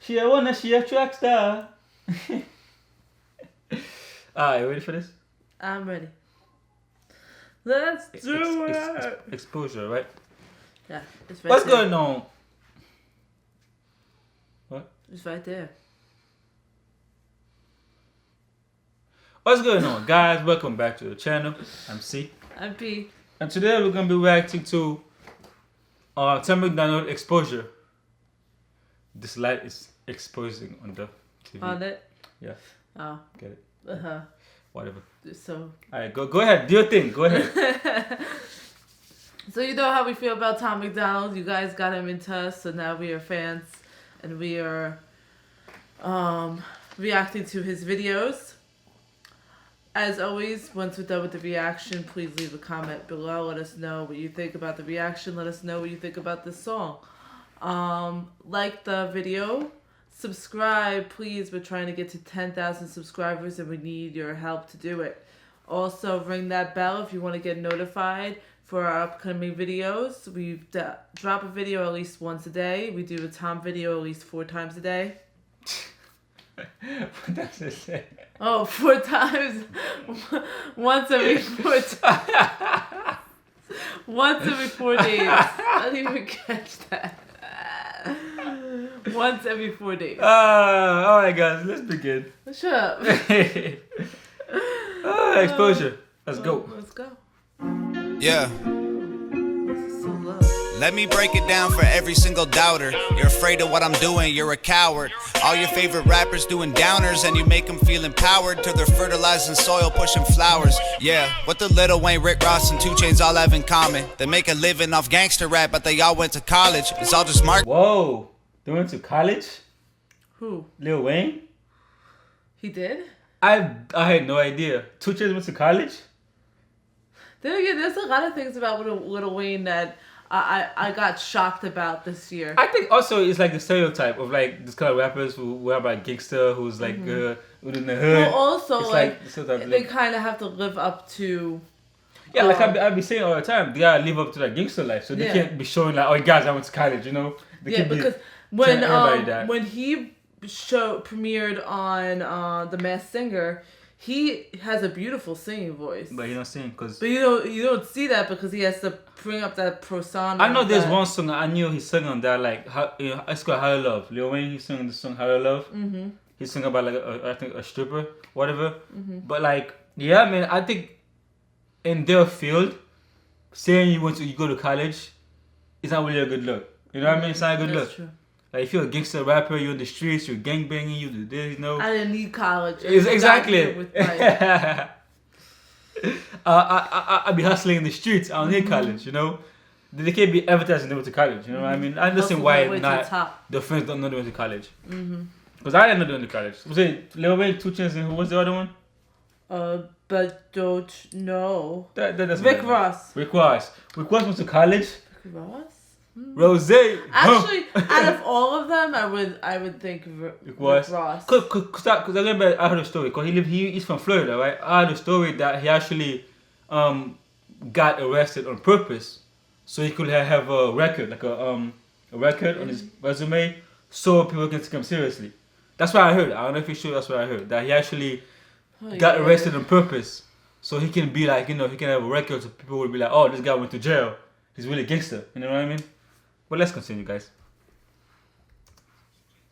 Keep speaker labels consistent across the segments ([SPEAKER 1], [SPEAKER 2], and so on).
[SPEAKER 1] She a track star. Alright, you ready for this?
[SPEAKER 2] I'm ready. Let's do it.
[SPEAKER 1] Exposure, right?
[SPEAKER 2] Yeah, it's right
[SPEAKER 1] What's
[SPEAKER 2] there.
[SPEAKER 1] going on? What?
[SPEAKER 2] It's right there.
[SPEAKER 1] What's going on, guys? Welcome back to the channel. I'm C.
[SPEAKER 2] I'm P.
[SPEAKER 1] And today we're going to be reacting to MacDonald Exposure. This light is exposing on the TV.
[SPEAKER 2] On it?
[SPEAKER 1] Yeah.
[SPEAKER 2] Oh.
[SPEAKER 1] Get it?
[SPEAKER 2] Uh-huh.
[SPEAKER 1] Whatever.
[SPEAKER 2] So.
[SPEAKER 1] Alright, go ahead. Do your thing. Go ahead.
[SPEAKER 2] So you know how we feel about Tom MacDonald. You guys got him into us, so now we are fans. And we are reacting to his videos. As always, once we're done with the reaction, please leave a comment below. Let us know what you think about the reaction. Let us know what you think about this song. Like the video. Subscribe, please. We're trying to get to 10,000 subscribers and we need your help to do it. Also, ring that bell if you want to get notified for our upcoming videos. We drop a video at least once a day. We do a Tom video at least 4 times a day.
[SPEAKER 1] What does it say?
[SPEAKER 2] Oh, 4 times. Once every 4 times. Once every 4 days. I didn't even catch that. Once every 4 days.
[SPEAKER 1] Alright, guys, let's begin.
[SPEAKER 2] Shut up.
[SPEAKER 1] Exposure. Let's go.
[SPEAKER 2] Let's go.
[SPEAKER 3] Yeah.
[SPEAKER 2] This is so low.
[SPEAKER 3] Let me break it down for every single doubter. You're afraid of what I'm doing, you're a coward. All your favorite rappers doing downers, and you make them feel empowered till they're fertilizing soil, pushing flowers. Yeah, what the Lil Wayne, Rick Ross, and 2 Chainz all have in common? They make a living off gangster rap, but they all went to college. It's all just marketing.
[SPEAKER 1] Whoa. They went to college?
[SPEAKER 2] Who?
[SPEAKER 1] Lil Wayne?
[SPEAKER 2] He did?
[SPEAKER 1] I had no idea. 2 Chainz went to college?
[SPEAKER 2] Then again, there's a lot of things about Lil Wayne that I got shocked about this year.
[SPEAKER 1] I think also it's like the stereotype of like this kind of rappers who have like gangster who's like within the hood.
[SPEAKER 2] Well, also,
[SPEAKER 1] it's
[SPEAKER 2] like
[SPEAKER 1] the stereotype,
[SPEAKER 2] they kind of have to live up to...
[SPEAKER 1] Yeah, like I be saying all the time, they gotta live up to that gangster life. So they can't be showing like, oh guys, I went to college, you know? They
[SPEAKER 2] Yeah,
[SPEAKER 1] can't
[SPEAKER 2] because when he premiered on The Masked Singer, he has a beautiful singing voice.
[SPEAKER 1] But he don't sing because...
[SPEAKER 2] But you don't see that because he has to bring up that persona.
[SPEAKER 1] I know there's one song I knew he sang on that, like, it's called How to Love. Lil Wayne, he sang the song How to Love. Mm-hmm. He sang about like, I think a stripper, whatever. Mm-hmm. But like, yeah, man, I think in their field, saying you go to college, it's not really a good look. You know what I mean? It's not a good look.
[SPEAKER 2] True.
[SPEAKER 1] Like if you're a gangster rapper, you're in the streets, you're gangbanging, you do this, you know.
[SPEAKER 2] I didn't need college.
[SPEAKER 1] Exactly.
[SPEAKER 2] With my...
[SPEAKER 1] I be hustling in the streets. I don't need college, you know. They can't be advertising they went to college. You know what I mean? I understand why not the friends don't know they went to college. Because I didn't know they went to college. Was it Lil Wayne, 2 Chainz, and who was the other one?
[SPEAKER 2] But don't know.
[SPEAKER 1] That's
[SPEAKER 2] Rick Ross.
[SPEAKER 1] Rick Ross went to college.
[SPEAKER 2] Rick Ross.
[SPEAKER 1] Rose.
[SPEAKER 2] Actually, out of all of them, I would think Rick Ross.
[SPEAKER 1] Cause I remember I heard a story. Cause he's from Florida, right? I heard a story that he actually got arrested on purpose, so he could have a record, like a record on his resume, so people can take him seriously. That's what I heard. I don't know if it's true. That's what I heard. That he actually got arrested on purpose, so he can be like, you know, he can have a record, so people will be like, oh, this guy went to jail. He's really gangster. You know what I mean? But let's continue, guys.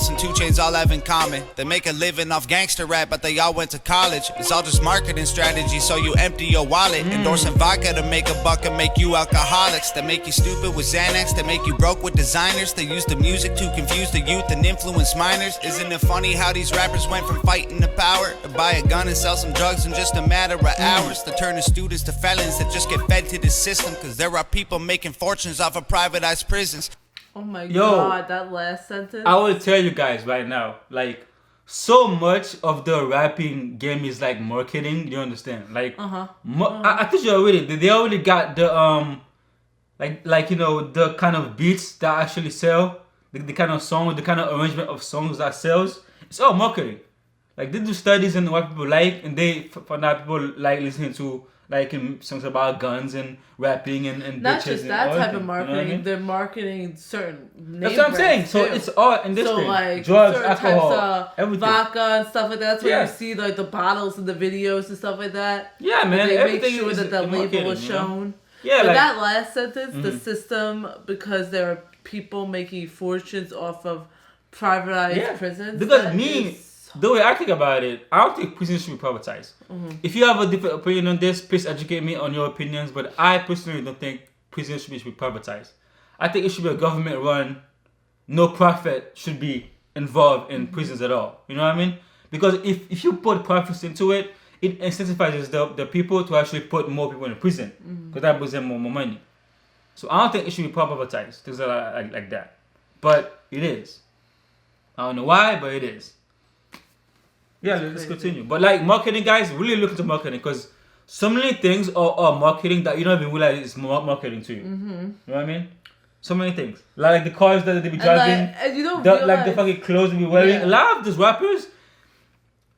[SPEAKER 3] And 2 Chainz all have in common. They make a living off gangster rap, but they all went to college. It's all just marketing strategy, so you empty your wallet. Endorsing vodka to make a buck and make you alcoholics. They make you stupid with Xanax, they make you broke with designers. They use the music to confuse the youth and influence minors. Isn't it funny how these rappers went from fighting to power to buy a gun and sell some drugs in just a matter of hours? To turn the students to felons that just get fed to the system, cause there are people making fortunes off of privatized prisons.
[SPEAKER 2] Oh my God, that last sentence.
[SPEAKER 1] I will tell you guys right now, like, so much of the rapping game is like marketing. You understand? Like, I think you already. They already got the like you know, the kind of beats that actually sell, the kind of song, the kind of arrangement of songs that sells. It's all marketing. Like they do studies on what people like, and they find out people like listening to like in songs about guns and rapping and
[SPEAKER 2] Not
[SPEAKER 1] bitches
[SPEAKER 2] just
[SPEAKER 1] and
[SPEAKER 2] that
[SPEAKER 1] all
[SPEAKER 2] type
[SPEAKER 1] things,
[SPEAKER 2] of
[SPEAKER 1] you know what I
[SPEAKER 2] marketing.
[SPEAKER 1] mean?
[SPEAKER 2] They're marketing certain name
[SPEAKER 1] That's what I'm saying.
[SPEAKER 2] brands,
[SPEAKER 1] So
[SPEAKER 2] too.
[SPEAKER 1] it's all in this
[SPEAKER 2] So
[SPEAKER 1] thing.
[SPEAKER 2] like
[SPEAKER 1] Drugs,
[SPEAKER 2] certain
[SPEAKER 1] alcohol,
[SPEAKER 2] types of
[SPEAKER 1] everything.
[SPEAKER 2] vodka and stuff like that. That's why
[SPEAKER 1] Yeah.
[SPEAKER 2] you see like the bottles and the videos and stuff like that.
[SPEAKER 1] Yeah, man.
[SPEAKER 2] They
[SPEAKER 1] Everything
[SPEAKER 2] make sure
[SPEAKER 1] is
[SPEAKER 2] that the
[SPEAKER 1] in
[SPEAKER 2] label
[SPEAKER 1] marketing,
[SPEAKER 2] is
[SPEAKER 1] you know?
[SPEAKER 2] shown.
[SPEAKER 1] Yeah,
[SPEAKER 2] But
[SPEAKER 1] like
[SPEAKER 2] that last sentence, the
[SPEAKER 1] Mhm.
[SPEAKER 2] system, because there are people making fortunes off of privatized prisons.
[SPEAKER 1] Because
[SPEAKER 2] that
[SPEAKER 1] me,
[SPEAKER 2] is-
[SPEAKER 1] the way I think about it, I don't think prisons should be privatized. If you have a different opinion on this, please educate me on your opinions. But I personally don't think prisons should be privatized. I think it should be a government run. No profit should be involved in prisons at all. You know what I mean? Because if you put profits into it, it incentivizes the people to actually put more people in prison. Because that brings them more money. So I don't think it should be privatized. Things like that. But it is. I don't know why, but it is. Yeah, let's
[SPEAKER 2] crazy.
[SPEAKER 1] continue. But like marketing, guys, really look into marketing because so many things are marketing that you don't even realize it's marketing to you. You know what I mean? So many things. Like the cars that they be driving,
[SPEAKER 2] and you don't
[SPEAKER 1] like the
[SPEAKER 2] realize-
[SPEAKER 1] fucking clothes they be wearing.
[SPEAKER 2] Yeah.
[SPEAKER 1] A lot of those rappers,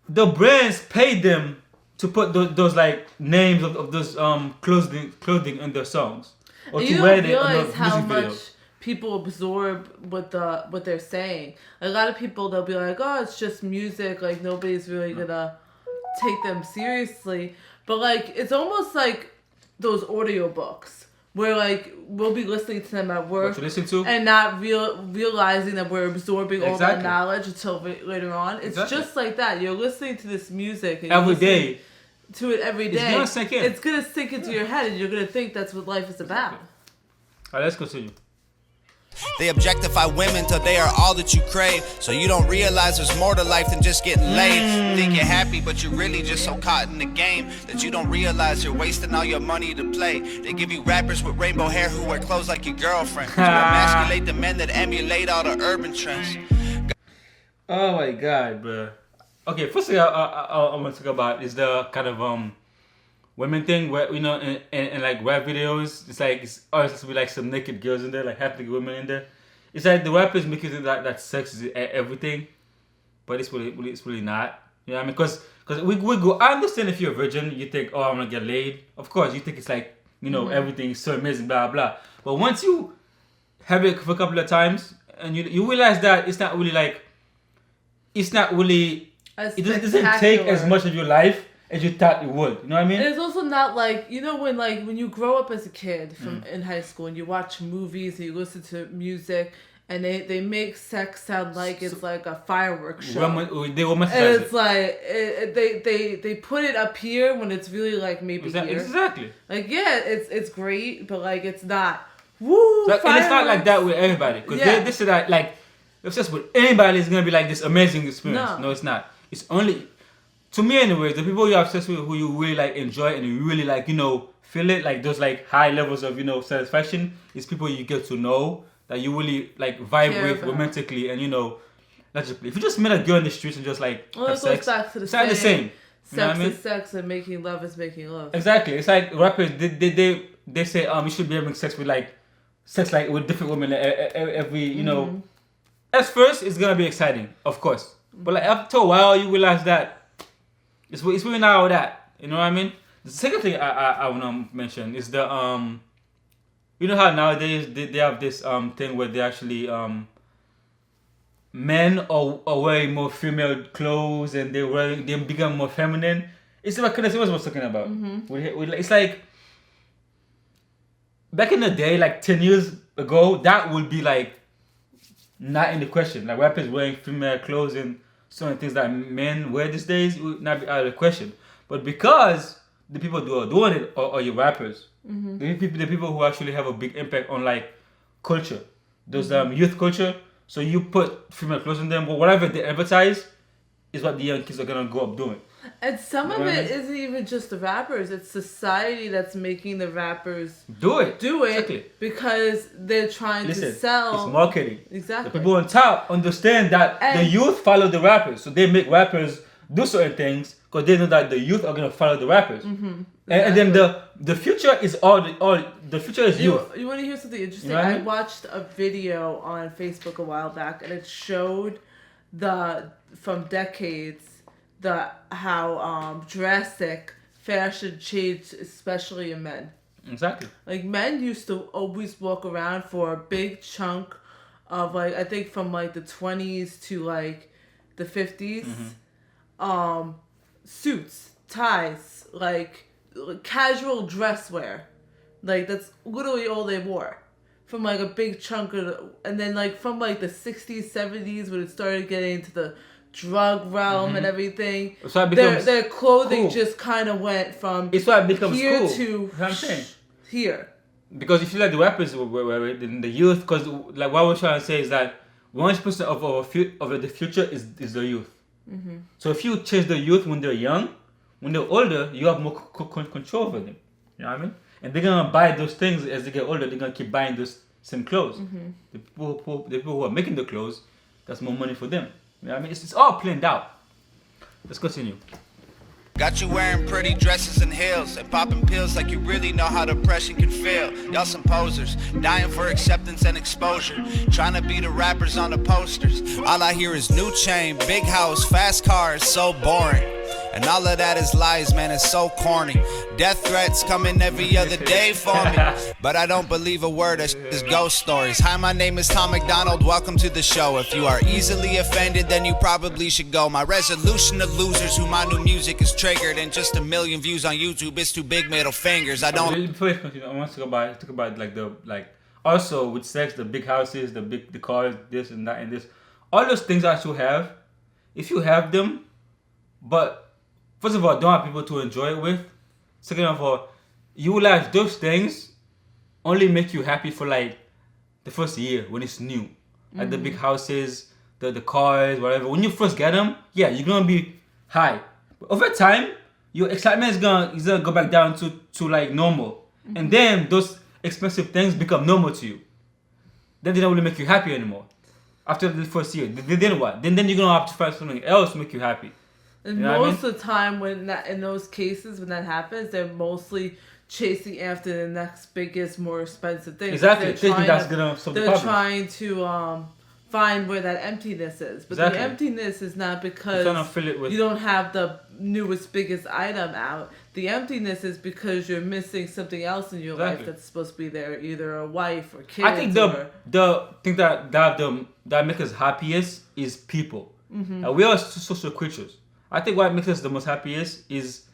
[SPEAKER 1] the brands paid them to put those like names of those clothing in their songs. Or
[SPEAKER 2] And
[SPEAKER 1] to
[SPEAKER 2] you
[SPEAKER 1] wear
[SPEAKER 2] don't
[SPEAKER 1] them in
[SPEAKER 2] realize
[SPEAKER 1] the
[SPEAKER 2] how
[SPEAKER 1] music
[SPEAKER 2] much
[SPEAKER 1] videos.
[SPEAKER 2] people absorb what they're saying. A lot of people, they'll be like, "Oh, it's just music. Like nobody's really gonna take them seriously." But like, it's almost like those audiobooks where like we'll be listening to them at
[SPEAKER 1] What
[SPEAKER 2] work
[SPEAKER 1] to listen to?
[SPEAKER 2] and not realizing that we're absorbing all that
[SPEAKER 1] Exactly.
[SPEAKER 2] knowledge until later on. It's
[SPEAKER 1] Exactly.
[SPEAKER 2] just like that. You're listening to this music and you're
[SPEAKER 1] Every
[SPEAKER 2] listening
[SPEAKER 1] day.
[SPEAKER 2] to it every
[SPEAKER 1] It's
[SPEAKER 2] day.
[SPEAKER 1] gonna sink in.
[SPEAKER 2] It's gonna sink into your head, and you're gonna think that's what life is about.
[SPEAKER 1] Alright, let's continue.
[SPEAKER 3] They objectify women till they are all that you crave. So you don't realize there's more to life than just getting laid. Think you're happy, but you're really just so caught in the game that you don't realize you're wasting all your money to play. They give you rappers with rainbow hair who wear clothes like your girlfriend. To emasculate the men that emulate all the urban trends.
[SPEAKER 1] Oh my god, bro. Okay, first thing I want to talk about is the kind of women thing where you know in like rap videos it's like it's always supposed to be like some naked girls in there, like half naked women in there. It's like the rappers make it that sex is everything, but it's really not. You know what I mean? Because we go. I understand if you're a virgin, you think, oh, I'm gonna get laid. Of course, you think it's like you know everything is so amazing, blah blah. But once you have it for a couple of times and you realize that it's not really like it's not really. It doesn't take as much of your life as you thought it would. You know what I mean?
[SPEAKER 2] And it's also not like, you know, when you grow up as a kid from in high school and you watch movies and you listen to music and they make sex sound like it's like a fireworks show.
[SPEAKER 1] They romanticize
[SPEAKER 2] And it's
[SPEAKER 1] it.
[SPEAKER 2] like they put it up here when it's really like maybe here.
[SPEAKER 1] Exactly.
[SPEAKER 2] Like yeah, it's great, but like it's not. Woo!
[SPEAKER 1] And it's not like
[SPEAKER 2] fireworks.
[SPEAKER 1] that with everybody. Because
[SPEAKER 2] Yeah.
[SPEAKER 1] this is that like if just with anybody, it's gonna be like this amazing experience.
[SPEAKER 2] No.
[SPEAKER 1] No, it's not. It's only to me anyway. The people you're obsessed with, who you really like enjoy and you really like, you know, feel it like those like high levels of satisfaction. Is people you get to know that you really like vibe
[SPEAKER 2] Care
[SPEAKER 1] with
[SPEAKER 2] about.
[SPEAKER 1] romantically and logically. If you just met a girl in the streets and just like
[SPEAKER 2] Well,
[SPEAKER 1] have
[SPEAKER 2] it goes
[SPEAKER 1] sex,
[SPEAKER 2] back to the
[SPEAKER 1] it's not the same. You know what
[SPEAKER 2] Sex
[SPEAKER 1] I mean?
[SPEAKER 2] is sex and making love is making love.
[SPEAKER 1] Exactly. It's like rappers. They say you should be having sex with different women every you know. At first, it's gonna be exciting, of course. But like after a while, you realize that it's really not all that. You know what I mean? The second thing I wanna mention is the you know how nowadays they have this thing where they actually men are wearing more female clothes and they become more feminine. It's like what I was talking about. It's like back in the day, like 10 years ago, that would be like not in the question. Like rappers wearing female clothes and certain things that men wear these days it would not be out of the question. But because the people who are doing it are your rappers, the people who actually have a big impact on like culture, those youth culture. So you put female clothes on them, but whatever they advertise is what the young kids are gonna go up doing.
[SPEAKER 2] And some
[SPEAKER 1] You
[SPEAKER 2] of
[SPEAKER 1] know what I
[SPEAKER 2] it isn't even just the rappers. It's society that's making the rappers
[SPEAKER 1] Do it.
[SPEAKER 2] do it
[SPEAKER 1] Exactly.
[SPEAKER 2] because they're trying
[SPEAKER 1] Listen,
[SPEAKER 2] to sell.
[SPEAKER 1] it's marketing.
[SPEAKER 2] Exactly.
[SPEAKER 1] The people on top understand that the
[SPEAKER 2] And-
[SPEAKER 1] youth follow the rappers, so they make rappers do certain things because they know that the youth are gonna follow the rappers. And then the future is the future is
[SPEAKER 2] You,
[SPEAKER 1] youth.
[SPEAKER 2] you want to hear something interesting?
[SPEAKER 1] You know what I
[SPEAKER 2] I
[SPEAKER 1] mean?
[SPEAKER 2] watched a video on Facebook a while back, and it showed from decades how drastic fashion changed, especially in men.
[SPEAKER 1] Exactly.
[SPEAKER 2] Like men used to always walk around for a big chunk of like I think from like the 20s to like the 50s, suits, ties, like casual dress wear, like that's literally all they wore. From like a big chunk of, and then like from like the 60s, 70s when it started getting into the drug realm and everything,
[SPEAKER 1] So it becomes
[SPEAKER 2] their clothing
[SPEAKER 1] cool.
[SPEAKER 2] just kind of went from
[SPEAKER 1] It's why it becomes
[SPEAKER 2] here
[SPEAKER 1] cool.
[SPEAKER 2] to
[SPEAKER 1] That's what I'm saying.
[SPEAKER 2] here.
[SPEAKER 1] Because if you like the rappers were in the youth, because like what we're trying to say is that 100% of the future is the youth. So if you change the youth when they're young, when they're older, you have more control over them. You know what I mean? And they're gonna buy those things as they get older. They're gonna keep buying those same clothes. The people who are making the clothes, that's more money for them. You know what I mean? It's all planned out. Let's continue.
[SPEAKER 3] Got you wearing pretty dresses and heels and popping pills like you really know how depression can feel. Y'all some posers, dying for acceptance and exposure, trying to be the rappers on the posters. All I hear is new chain, big house, fast cars, so boring. And all of that is lies, man, it's so corny. Death threats coming every other day for me, but I don't believe a word of is ghost stories. Hi, my name is Tom MacDonald, welcome to the show. If you are easily offended, then you probably should go. My resolution of losers who my new music is triggered, and just 1 million views on YouTube is too big middle fingers. I don't...
[SPEAKER 1] Before you continue, I want to talk about like also with sex, the big houses, the cars, this and that and this. All those things that you have, if you have them, but first of all, don't have people to enjoy it with. Second of all, you realize those things only make you happy for like the first year when it's new. Like the big houses, the cars, whatever. When you first get them, yeah, you're gonna be high. But over time, your excitement is gonna go back down to like normal. And then those expensive things become normal to you. Then they don't really make you happy anymore. After the first year, then what? Then you're gonna have to find something else to make you happy.
[SPEAKER 2] And
[SPEAKER 1] you know
[SPEAKER 2] most of the time, in those cases when that happens, they're mostly chasing after the next biggest, more expensive thing.
[SPEAKER 1] Exactly, thinking that's gonna solve the
[SPEAKER 2] They're
[SPEAKER 1] problem.
[SPEAKER 2] trying to find where that emptiness is, but
[SPEAKER 1] Exactly.
[SPEAKER 2] the emptiness is not because
[SPEAKER 1] You're trying to fill it with...
[SPEAKER 2] you don't have the newest, biggest item out. The emptiness is because you're missing something else in your life that's supposed to be there, either a wife or kids.
[SPEAKER 1] I think the thing that makes us happiest is people. We are social creatures. I think what makes us the most happiest is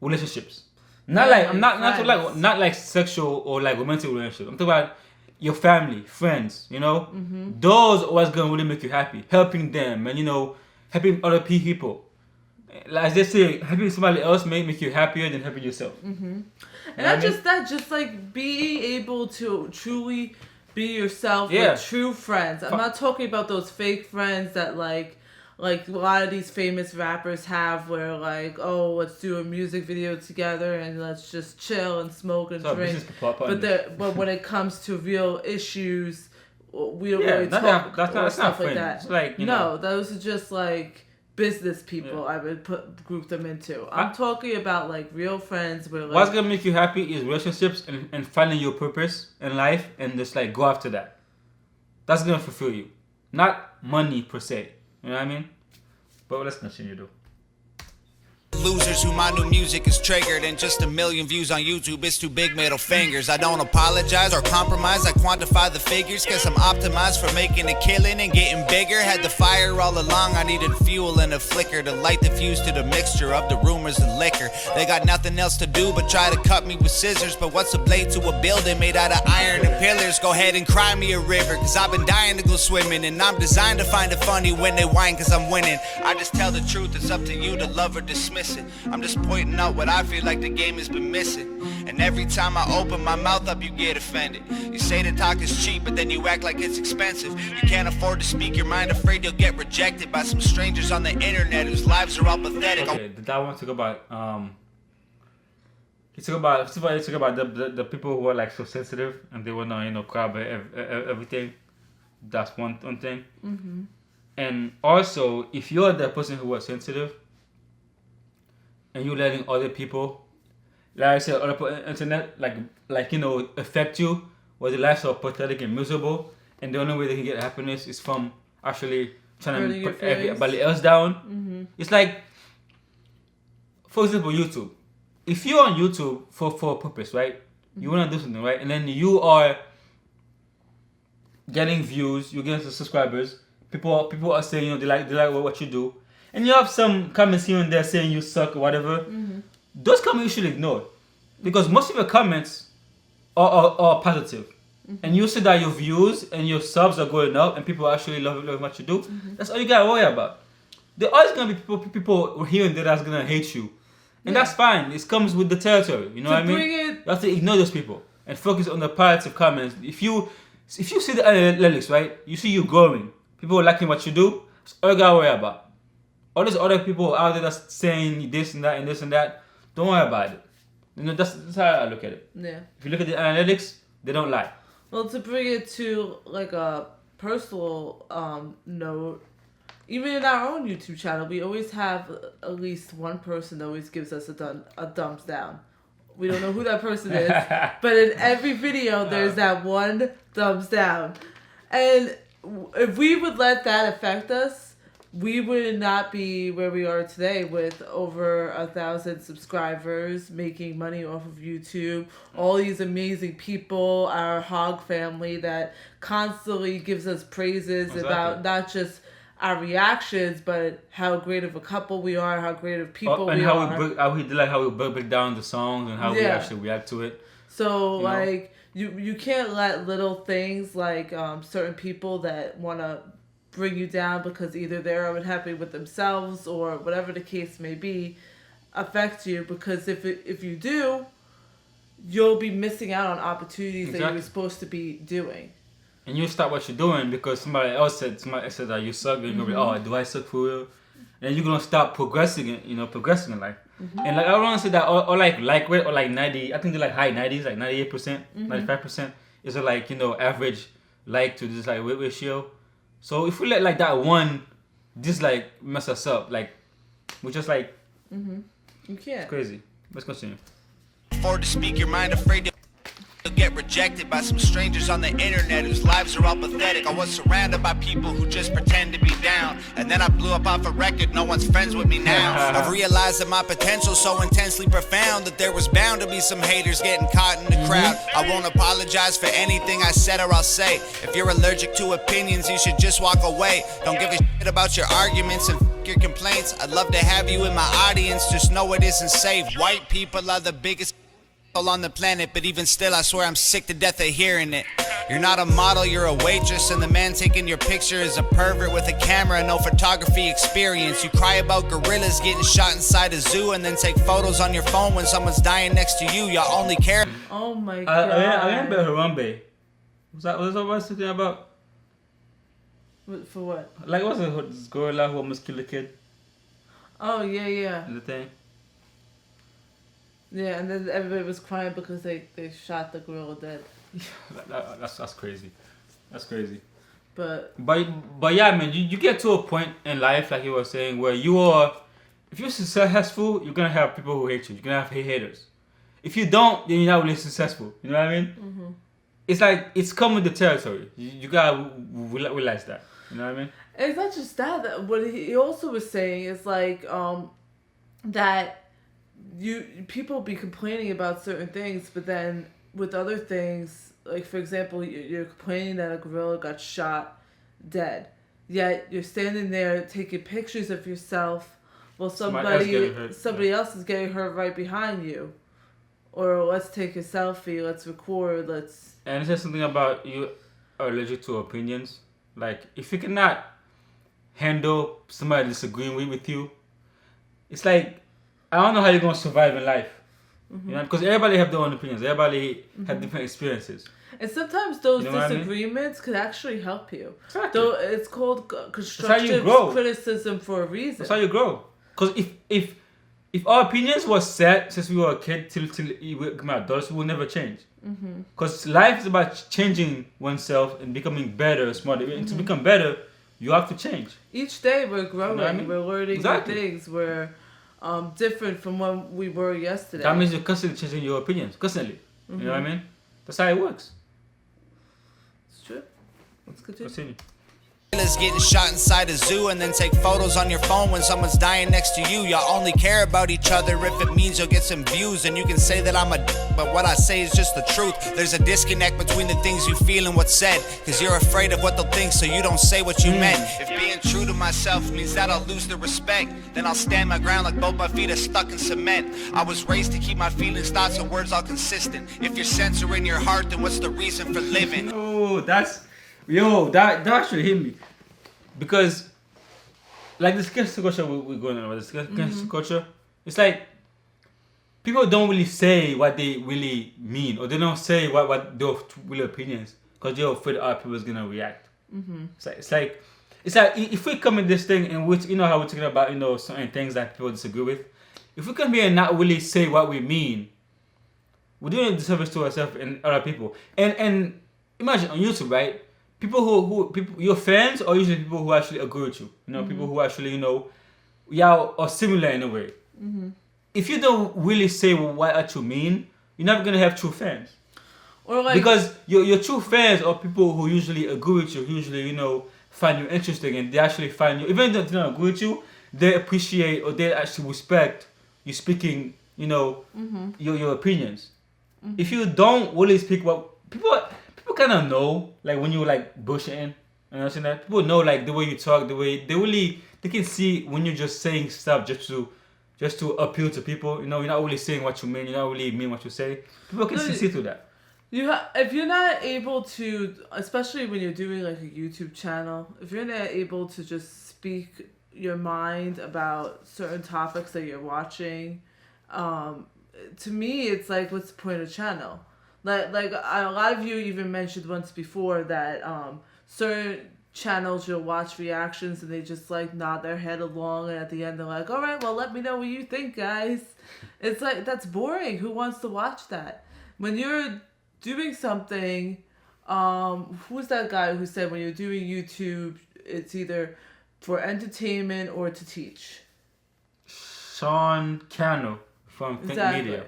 [SPEAKER 1] relationships. Not like sexual or like romantic relationships. I'm talking about your family, friends. You know, those always gonna really make you happy. Helping them and helping other people. Like as they say, helping somebody else make you happier than helping yourself.
[SPEAKER 2] And not just that, just like being able to truly be yourself with true friends. I'm not talking about those fake friends that like a lot of these famous rappers have, where like, oh, let's do a music video together and let's just chill and smoke and drink. But when it comes to real issues, we don't really talk or stuff like that.
[SPEAKER 1] It's like,
[SPEAKER 2] no, those are just like business people. I would group them into. I'm talking about like real friends where like,
[SPEAKER 1] what's gonna make you happy is relationships and finding your purpose in life and just like go after that. That's gonna fulfill you, not money per se. You know what I mean? But let's continue though.
[SPEAKER 3] Losers who my new music is triggered, and just 1 million views on YouTube is too big middle fingers. I don't apologize or compromise, I quantify the figures, cause I'm optimized for making a killing and getting bigger. Had the fire all along, I needed fuel and a flicker to light the fuse to the mixture of the rumors and liquor. They got nothing else to do but try to cut me with scissors, but what's a blade to a building made out of iron and pillars? Go ahead and cry me a river, cause I've been dying to go swimming, and I'm designed to find it funny when they whine cause I'm winning. I just tell the truth, it's up to you to love or dismiss it. I'm just pointing out what I feel like the game has been missing. And every time I open my mouth up, you get offended. You say the talk is cheap, but then you act like it's expensive. You can't afford to speak your mind, afraid you'll get rejected by some strangers on the internet whose lives are all pathetic.
[SPEAKER 1] Okay, that one talk about he talk about the people who are like so sensitive and they wanna cry about everything. That's one thing. And also, if you're the person who was sensitive and you're letting other people, like I said, other people on the internet, affect you, where their lives are pathetic and miserable, and the only way they can get happiness is from actually trying to put everybody else down. It's like, for example, YouTube. if you're on YouTube for a purpose, right? You want to do something, right? And then you are getting views, you're getting some subscribers. People are saying, they like what you do, and you have some comments here and there saying you suck or whatever. Those comments you should ignore, because most of your comments are positive, and you see that your views and your subs are going up, and people actually love what you do. That's all you gotta worry about. There are always gonna be people here and there that's gonna hate you, and that's fine. It comes with the territory. You know what I mean? You have to ignore those people and focus on the positive comments. If you see the analytics, right, you see you growing. People are liking what you do. That's all you gotta worry about. All those other people out there that's saying this and that and this and that, don't worry about it. That's how I look at it.
[SPEAKER 2] Yeah.
[SPEAKER 1] If you look at the analytics, they don't lie.
[SPEAKER 2] Well, to bring it to like a personal note, even in our own YouTube channel, we always have at least one person that always gives us a thumbs down. We don't know who that person is, but in every video, there's that one thumbs down. And if we would let that affect us, we would not be where we are today with over 1,000 subscribers, making money off of YouTube, all these amazing people, our hog family that constantly gives us praises about not just our reactions, but how great of a couple we are, how great of people we are.
[SPEAKER 1] And how we break down the songs and how we actually react to it.
[SPEAKER 2] So, you can't let little things like certain people that want to bring you down because either they're unhappy with themselves or whatever the case may be affect you, because if you do, you'll be missing out on opportunities that you were supposed to be doing.
[SPEAKER 1] And you stop what you're doing because somebody said that you suck, and you're gonna be, do I suck for real? And you're gonna stop progressing in life. And like I don't want to say that or like rate or like 90, I think they're like high 90s, like 98%, 95% is a average like to this like weight ratio. So if we let like that one just like mess us up, like we're just like
[SPEAKER 2] you can't.
[SPEAKER 1] It's crazy. Let's continue.
[SPEAKER 3] Afford to speak your mind, afraid to get rejected by some strangers on the internet whose lives are all pathetic. I was surrounded by people who just pretend to be down, and then I blew up off a record. No one's friends with me now. I've realized that my potential's so intensely profound that there was bound to be some haters getting caught in the crowd. I won't apologize for anything I said or I'll say. If you're allergic to opinions, you should just walk away. Don't give a shit about your arguments and your complaints. I'd love to have you in my audience, just know it isn't safe. White people are the biggest on the planet, but even still I swear I'm sick to death of hearing it. You're not a model, you're a waitress, and the man taking your picture is a pervert with a camera and no photography experience. You cry about gorillas getting shot inside a zoo and then take photos on your phone when someone's dying next to you. Y'all only care.
[SPEAKER 2] Oh my god.
[SPEAKER 1] I remember Harambe. Was that what I was talking about?
[SPEAKER 2] For what?
[SPEAKER 1] Like what's this gorilla who almost killed a kid?
[SPEAKER 2] Oh yeah.
[SPEAKER 1] The thing.
[SPEAKER 2] Yeah, and then everybody was crying because they shot the gorilla dead.
[SPEAKER 1] That's crazy. That's crazy.
[SPEAKER 2] But
[SPEAKER 1] yeah, man, you get to a point in life, like you were saying, where if you're successful, you're gonna have people who hate you. You're gonna have haters. If you don't, then you're not really successful. You know what I mean? It's like it's come with the territory. You gotta realize that. You know what I mean?
[SPEAKER 2] It's not just that. What he also was saying is like that. People be complaining about certain things, but then with other things, like for example, you're complaining that a gorilla got shot dead, yet you're standing there taking pictures of yourself while somebody else is getting hurt right behind you. Or let's take a selfie, let's record,
[SPEAKER 1] And it says something about you are allergic to opinions. Like if you cannot handle somebody disagreeing with you, it's like I don't know how you're gonna survive in life, you know, because everybody have their own opinions. Everybody have different experiences.
[SPEAKER 2] And sometimes those disagreements could actually help you.
[SPEAKER 1] Exactly.
[SPEAKER 2] Though it's called constructive criticism for a reason.
[SPEAKER 1] That's how you grow. Because if our opinions were set since we were a kid till we become adults, we will never change. Because life is about changing oneself and becoming better, smarter. And to become better, you have to change.
[SPEAKER 2] Each day we're growing. You know what I mean? We're learning new things. We're different from when we were yesterday.
[SPEAKER 1] That means you're constantly changing your opinions. Constantly. You know what I mean? That's how it works.
[SPEAKER 2] It's true. Let's continue.
[SPEAKER 3] Is getting shot inside a zoo and then take photos on your phone when someone's dying next to you. Y'all only care about each other if it means you'll get some views, and you can say that I'm a but what I say is just the truth. There's a disconnect between the things you feel and what's said, cause you're afraid of what they'll think, so you don't say what you meant. If being true to myself means that I'll lose the respect, then I'll stand my ground like both my feet are stuck in cement. I was raised to keep my feelings, thoughts, and words all consistent. If you're censoring your heart, then what's the reason for living?
[SPEAKER 1] Oh, that actually hit me, because like this cancel culture we're going on about, this cancel culture, it's like people don't really say what they really mean, or they don't say what their real opinions, because they're afraid other people's gonna react. It's like if we come in this thing and which how we're talking about certain things that people disagree with, if we come here and not really say what we mean, we're doing a disservice to ourselves and other people. And imagine on YouTube, right? People your fans are usually people who actually agree with you. People who actually are similar in a way. If you don't really say what you mean, you're never gonna have true fans.
[SPEAKER 2] Or
[SPEAKER 1] because your true fans are people who usually agree with you, who usually find you interesting, and they actually find you, even though they don't agree with you, they appreciate or they actually respect you speaking your opinions. If you don't really speak what people kind of know, like when you like bullshitting, you know what I'm saying? That people know like the way you talk, the way they can see when you're just saying stuff just to appeal to people. You're not really saying what you mean. You don't really mean what you say. People can see through that.
[SPEAKER 2] If you're not able to, especially when you're doing like a YouTube channel, if you're not able to just speak your mind about certain topics that you're watching, to me it's like, what's the point of channel? Like a lot of you even mentioned once before that certain channels you'll watch reactions and they just like nod their head along, and at the end they're like, all right, well, let me know what you think, guys. It's like, that's boring. Who wants to watch that? When you're doing something, who's that guy who said when you're doing YouTube, it's either for entertainment or to teach?
[SPEAKER 1] Sean Cano from Think Media.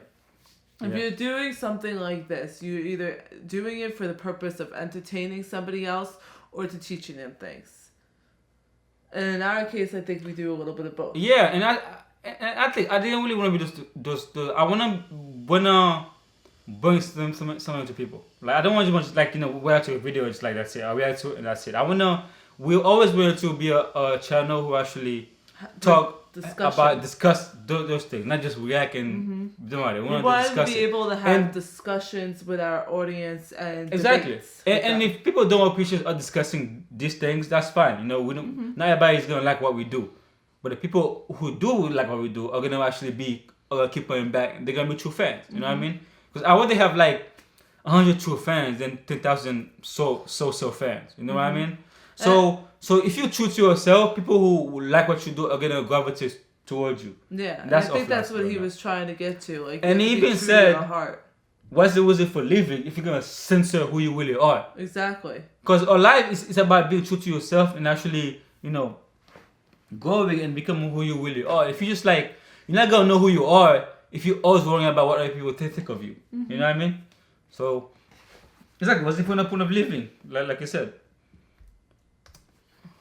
[SPEAKER 2] If you're doing something like this, you're either doing it for the purpose of entertaining somebody else or to teaching them things. And in our case, I think we do a little bit of both.
[SPEAKER 1] Yeah, and I think I didn't really want to be just I wanna bring something to people. Like I don't want to like react to a video. It's like that's it. I react to it and that's it. We always want to be a channel who actually discuss those things, not just react and do it. We
[SPEAKER 2] want to be able to have discussions with our audience and
[SPEAKER 1] exactly. And if people don't appreciate us discussing these things, that's fine. We don't. Not everybody's gonna like what we do, but the people who do like what we do are gonna actually keep coming back. They're gonna be true fans. You know what I mean? Because I want to have like 100 true fans than 10,000 so fans. You know what I mean? So if you're true to yourself, people who like what you do are gonna gravitate towards you.
[SPEAKER 2] Yeah, and I think that's what he was trying to get to. Like,
[SPEAKER 1] and he even said, "What's the reason for living if you're gonna censor who you really are?"
[SPEAKER 2] Exactly.
[SPEAKER 1] Because our life is about being true to yourself and actually, growing and becoming who you really are. If you just like, you're not gonna know who you are if you're always worrying about what other people think of you. You know what I mean? So, exactly. What's the point of living? Like you said.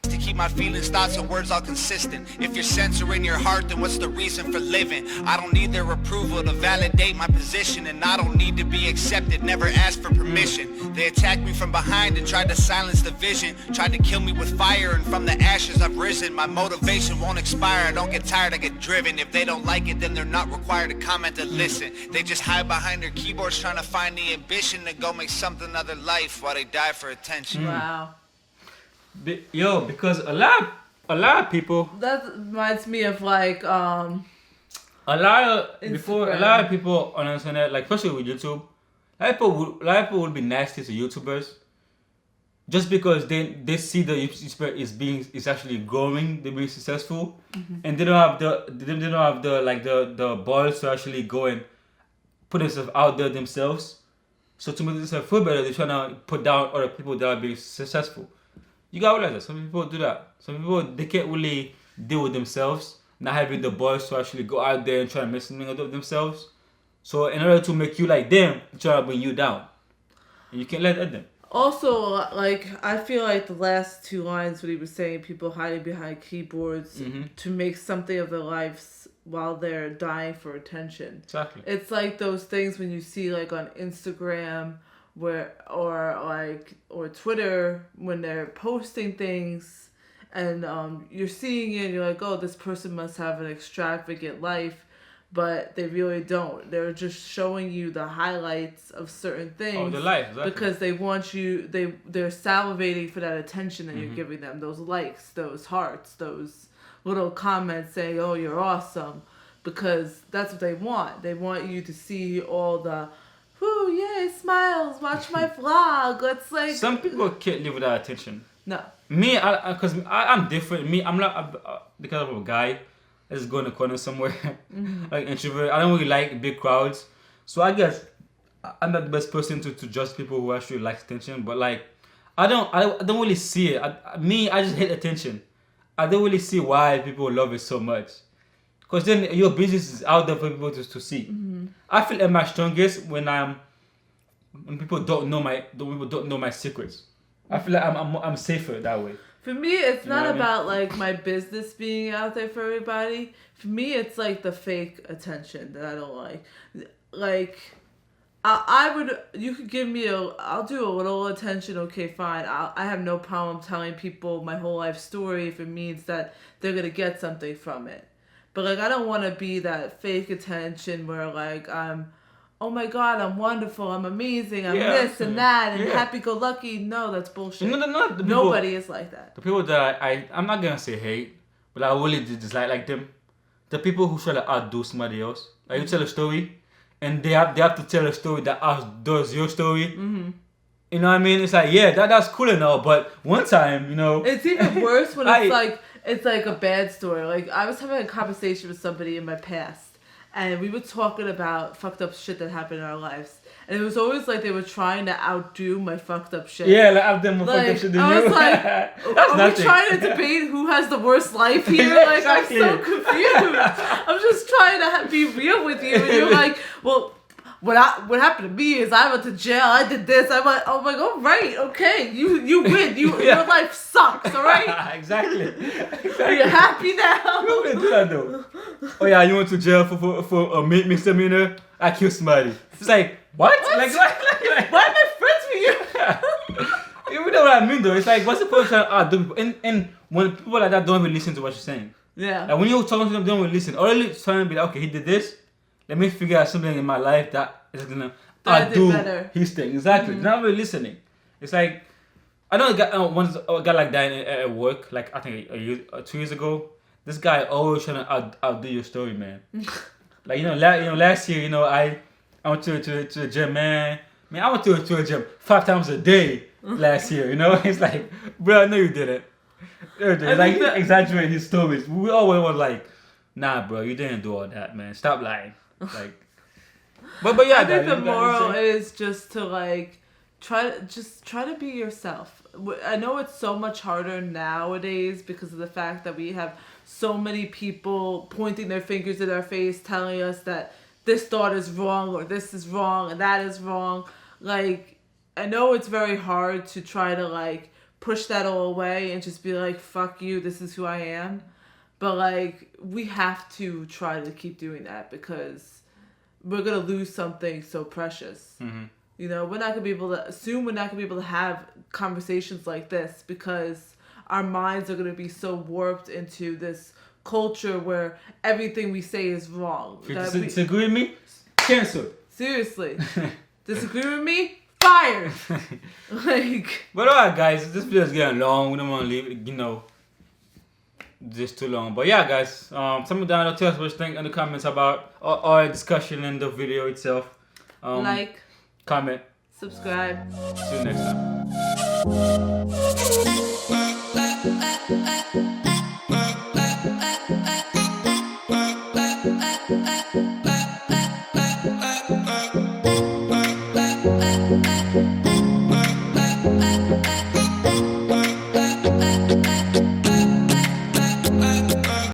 [SPEAKER 3] To keep my feelings, thoughts, and words all consistent. If you're censoring your heart, then what's the reason for living? I don't need their approval to validate my position, and I don't need to be accepted, never ask for permission. They attacked me from behind and tried to silence the vision, tried to kill me with fire, and from the ashes I've risen. My motivation won't expire, I don't get tired, I get driven. If they don't like it, then they're not required to comment or listen. They just hide behind their keyboards trying to find the ambition to go make something of their life while they die for attention.
[SPEAKER 2] Wow.
[SPEAKER 1] Because a lot of people.
[SPEAKER 2] That reminds me of like
[SPEAKER 1] a lot of people on the internet, like especially with YouTube, a lot of people would be nasty to YouTubers, just because they see the YouTube is actually growing, they're being successful, and they don't have the balls to actually go and put themselves out there themselves. So to make themselves feel better, they're trying to put down other people that are being successful. You gotta realize that some people do that. Some people, they can't really deal with themselves, not having the balls to actually go out there and try to make something of themselves. So in order to make you like them, they try to bring you down. And you can't let them.
[SPEAKER 2] Also, like, I feel like the last two lines when he was saying people hiding behind keyboards to make something of their lives while they're dying for attention.
[SPEAKER 1] Exactly.
[SPEAKER 2] It's like those things when you see like on Instagram or Twitter when they're posting things and you're seeing it and you're like, oh, this person must have an extravagant life. But they really don't. They're just showing you the highlights of certain things.
[SPEAKER 1] Oh, the life, exactly.
[SPEAKER 2] Because they want you. They're salivating for that attention that you're giving them. Those likes, those hearts, those little comments saying, "Oh, you're awesome," because that's what they want. They want you to see all the, "Whoo, yay, smiles! Watch my vlog." Let's like.
[SPEAKER 1] Some people can't live without attention.
[SPEAKER 2] No.
[SPEAKER 1] Me, because I'm different. Me, I'm not because I'm a guy. I just go in the corner somewhere, like introvert. I don't really like big crowds, so I guess I'm not the best person to judge people who actually like attention. But like, I don't really see it. I just hate attention. I don't really see why people love it so much, because then your business is out there for people to see. I feel at my strongest when people don't know my secrets. I feel like I'm safer that way.
[SPEAKER 2] For me, it's not
[SPEAKER 1] what I mean?
[SPEAKER 2] about like my business being out there for everybody. For me, it's like the fake attention that I don't like. Like, you could give me I'll do a little attention, okay, fine. I have no problem telling people my whole life story if it means that they're going to get something from it. But like, I don't want to be that fake attention where like oh my God, I'm wonderful, I'm amazing, I'm this and that, and happy-go-lucky. No, that's bullshit.
[SPEAKER 1] No,
[SPEAKER 2] Nobody is like that.
[SPEAKER 1] The people that I'm not gonna say hate, but I really dislike like them. The people who try to outdo somebody else. Like you tell a story, and they have to tell a story that outdoes your story. Mm-hmm. You know what I mean? It's like, yeah, that's cool and all, but one time, you know.
[SPEAKER 2] It's even worse when it's like a bad story. Like, I was having a conversation with somebody in my past. And we were talking about fucked up shit that happened in our lives. And it was always like they were trying to outdo my fucked up shit.
[SPEAKER 1] Yeah, like I've done more fucked up shit than you.
[SPEAKER 2] I was like, are we trying to debate who has the worst life here?
[SPEAKER 1] Yeah,
[SPEAKER 2] like,
[SPEAKER 1] exactly.
[SPEAKER 2] I'm so confused. I'm just trying to be real with you. And you're like, well, what happened to me is I went to jail, I did this, I'm like, all right, okay, you win, your life sucks, all right?
[SPEAKER 1] Exactly.
[SPEAKER 2] Are you happy now?
[SPEAKER 1] You wouldn't do that though. Oh yeah, you went to jail for a misdemeanor, I killed somebody. It's like, what? Like,
[SPEAKER 2] why am I friends with you?
[SPEAKER 1] You know what I mean though, it's like, what's the point of trying to outdo people? And when people like that don't even listen to what you're saying.
[SPEAKER 2] Yeah.
[SPEAKER 1] Like when you're talking to them, they don't even listen. Or they're trying to be like, okay, he did this. Let me figure out something in my life that is gonna outdo his thing. Exactly. They're not really listening. It's like I know a guy like that at work. Like I think a year, 2 years ago. This guy always trying to outdo your story, man. Like last year, I went to the gym, man. I went to a gym 5 times a day last year. It's like, bro, no, you didn't. Like exaggerate his stories. We always were like, nah, bro, you didn't do all that, man. Stop lying. Like, but yeah,
[SPEAKER 2] I think the moral is just to like try to be yourself. I know it's so much harder nowadays because of the fact that we have so many people pointing their fingers at our face, telling us that this thought is wrong or this is wrong and that is wrong. Like, I know it's very hard to try to like push that all away and just be like, fuck you, this is who I am. But like, we have to try to keep doing that because we're gonna lose something so precious. Mm-hmm. We're not gonna be able to have conversations like this because our minds are gonna be so warped into this culture where everything we say is wrong.
[SPEAKER 1] Disagree with me? Cancel.
[SPEAKER 2] Seriously. Disagree with me? Fired.
[SPEAKER 1] But alright, guys, this video is getting long. We don't want to leave it, this too long. But yeah, guys, something down there, tell us what you think in the comments about our discussion in the video itself.
[SPEAKER 2] Like,
[SPEAKER 1] comment,
[SPEAKER 2] subscribe.
[SPEAKER 1] see you next time.